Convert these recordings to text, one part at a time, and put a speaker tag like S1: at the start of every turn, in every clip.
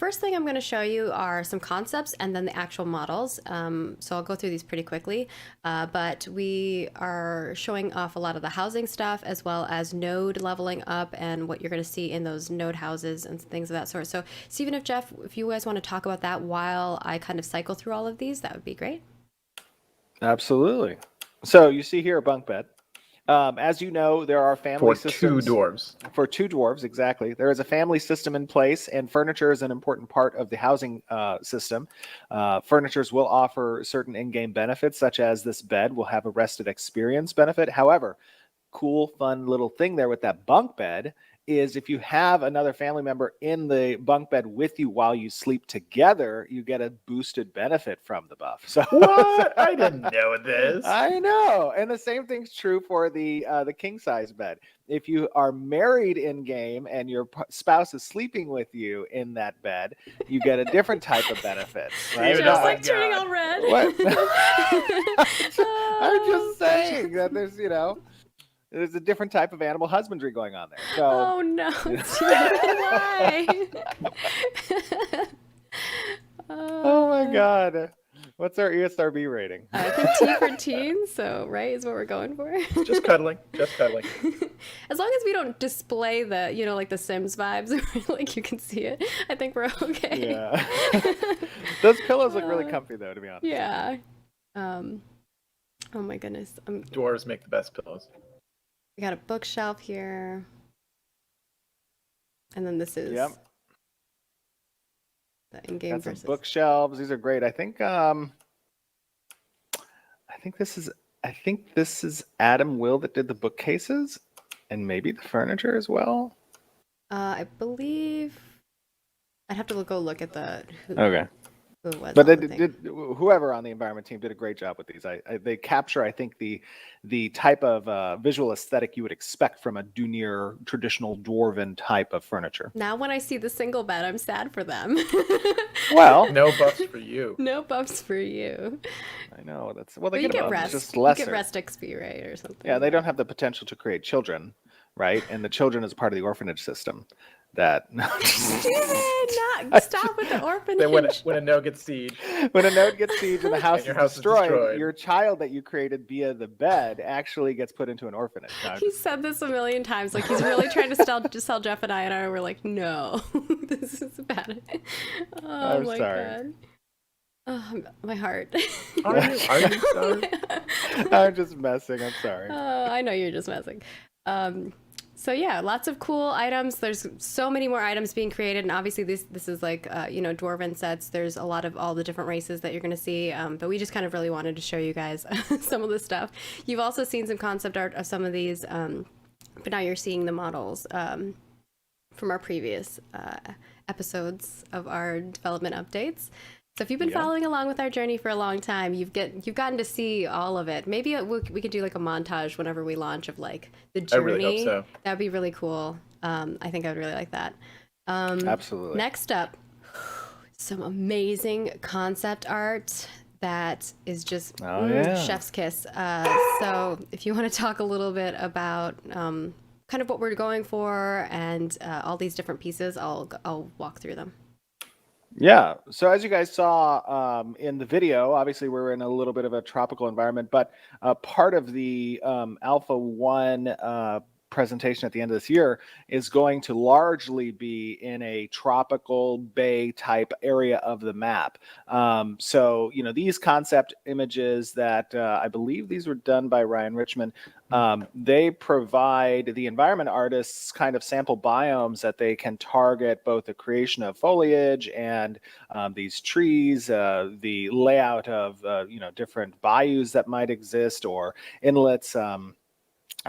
S1: first thing I'm going to show you are some concepts and then the actual models. So I'll go through these pretty quickly, but we are showing off a lot of the housing stuff as well as node leveling up and what you're going to see in those node houses and things of that sort. So Stephen, if you guys want to talk about that while I kind of cycle through all of these, that would be great.
S2: Absolutely. So you see here a bunk bed. As you know, there are family systems. For two dwarves, exactly. There is a family system in place, and furniture is an important part of the housing system. Furnitures will offer certain in-game benefits, such as this bed will have a rested experience benefit. However, cool, fun little thing there with that bunk bed is if you have another family member in the bunk bed with you while you sleep together, you get a boosted benefit from the buff. So
S3: what? I didn't know this.
S2: I know. And the same thing's true for the king size bed. If you are married in game and your spouse is sleeping with you in that bed, you get a different type of benefit. Right?
S1: Just like turning all red.
S2: What? I'm just saying that there's a different type of animal husbandry going on there. So,
S1: oh no! Why?
S2: Oh my God! What's our ESRB rating?
S1: I think T for teen. So right is what we're going for.
S3: Just cuddling. Just cuddling.
S1: As long as we don't display the, like the Sims vibes, like you can see it, I think we're okay.
S2: Yeah. Those pillows look really comfy, though, to be honest.
S1: Yeah. Oh my goodness.
S3: Dwarves make the best pillows.
S1: We got a bookshelf here. And then this is
S2: the
S1: in-game
S2: got some
S1: versus
S2: bookshelves. These are great. I think this is Adam Will that did the bookcases and maybe the furniture as well.
S1: I believe I'd have to go look at the
S2: Okay.
S1: who it was.
S2: But whoever on the environment team did a great job with these. They capture, I think, the type of visual aesthetic you would expect from a Dunir traditional dwarven type of furniture.
S1: Now when I see the single bed, I'm sad for them.
S2: Well,
S3: no buffs for you.
S1: No buffs for you.
S2: I know that's
S1: they get rest.
S2: Just lesser.
S1: You get rest XP, right, or something.
S2: Yeah, they don't have the potential to create children, right? And the children is part of the orphanage system.
S1: Stop with the orphanage.
S3: Then when a node gets sieged.
S2: When a node gets sieged and the house,
S3: your
S2: is destroyed, your child that you created via the bed actually gets put into an orphanage.
S1: He said this a million times. Like he's really trying to sell Jeff and I were like, no, this is bad. Oh
S2: I'm
S1: my
S2: sorry.
S1: God. Oh, my heart.
S3: Are you sorry?
S2: I'm just messing. I'm sorry.
S1: I know you're just messing. So yeah, lots of cool items. There's so many more items being created, and obviously this is like dwarven sets. There's a lot of all the different races that you're going to see, but we just kind of really wanted to show you guys some of this stuff. You've also seen some concept art of some of these, but now you're seeing the models from our previous episodes of our development updates. So if you've been following along with our journey for a long time, you've gotten to see all of it. Maybe we could do like a montage whenever we launch of like the journey.
S3: I really hope so.
S1: That'd be really cool. I think I would really like that.
S2: Absolutely.
S1: Next up, some amazing concept art that is just chef's kiss. So if you want to talk a little bit about kind of what we're going for and all these different pieces, I'll walk through them.
S2: Yeah. So as you guys saw in the video, obviously we're in a little bit of a tropical environment, but part of the Alpha 1 presentation at the end of this year is going to largely be in a tropical bay type area of the map. So, these concept images that I believe these were done by Ryan Richmond, they provide the environment artists kind of sample biomes that they can target both the creation of foliage and these trees, the layout of, different bayous that might exist or inlets.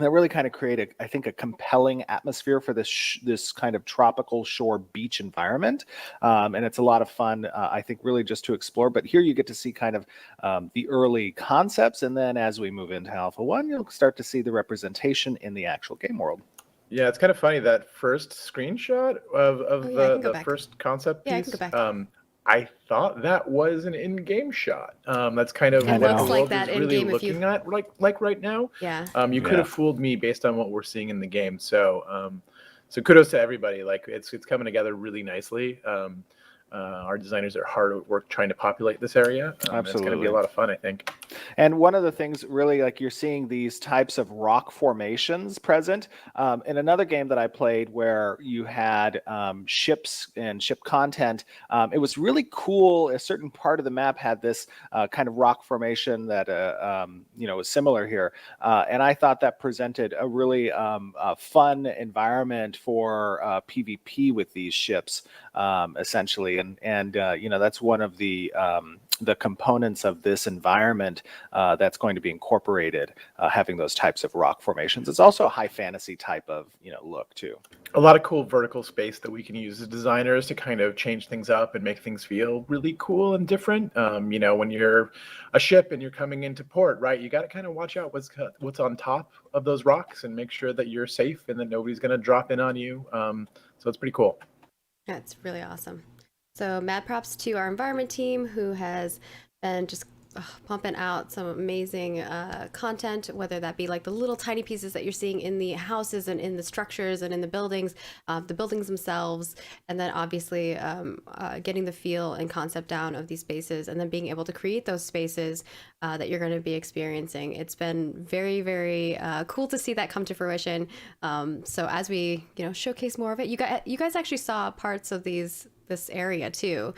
S2: That really kind of create I think a compelling atmosphere for this kind of tropical shore beach environment. And it's a lot of fun, I think, really just to explore. But here you get to see kind of the early concepts. And then as we move into Alpha 1, you'll start to see the representation in the actual game world.
S3: Yeah, it's kind of funny, that first screenshot of the first concept piece.
S1: Yeah, I can go back.
S3: I thought that was an in-game shot. That's kind of
S1: it
S3: what
S1: looks
S3: the
S1: like
S3: world
S1: that
S3: is really
S1: in-game
S3: looking at like right now.
S1: Yeah.
S3: You could have fooled me based on what we're seeing in the game. So so kudos to everybody. Like it's coming together really nicely. Our designers are hard at work trying to populate this area.
S2: Absolutely.
S3: It's going to be a lot of fun, I think.
S2: And one of the things really, like, you're seeing these types of rock formations present in another game that I played where you had ships and ship content. It was really cool. A certain part of the map had this kind of rock formation that was similar here, and I thought that presented a really fun environment for PvP with these ships, essentially. And that's one of the components of this environment that's going to be incorporated, having those types of rock formations. It's also a high fantasy type of look too.
S3: A lot of cool vertical space that we can use as designers to kind of change things up and make things feel really cool and different. When you're a ship and you're coming into port, right, you got to kind of watch out what's on top of those rocks and make sure that you're safe and that nobody's going to drop in on you. So it's pretty cool.
S1: Yeah, it's really awesome. So mad props to our environment team, who has been just pumping out some amazing content, whether that be like the little tiny pieces that you're seeing in the houses and in the structures and in the buildings themselves, and then obviously getting the feel and concept down of these spaces, and then being able to create those spaces that you're going to be experiencing. It's been very, very cool to see that come to fruition. So as we showcase more of it, you guys actually saw parts of this area too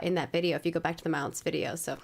S1: in that video, if you go back to the mounts video. So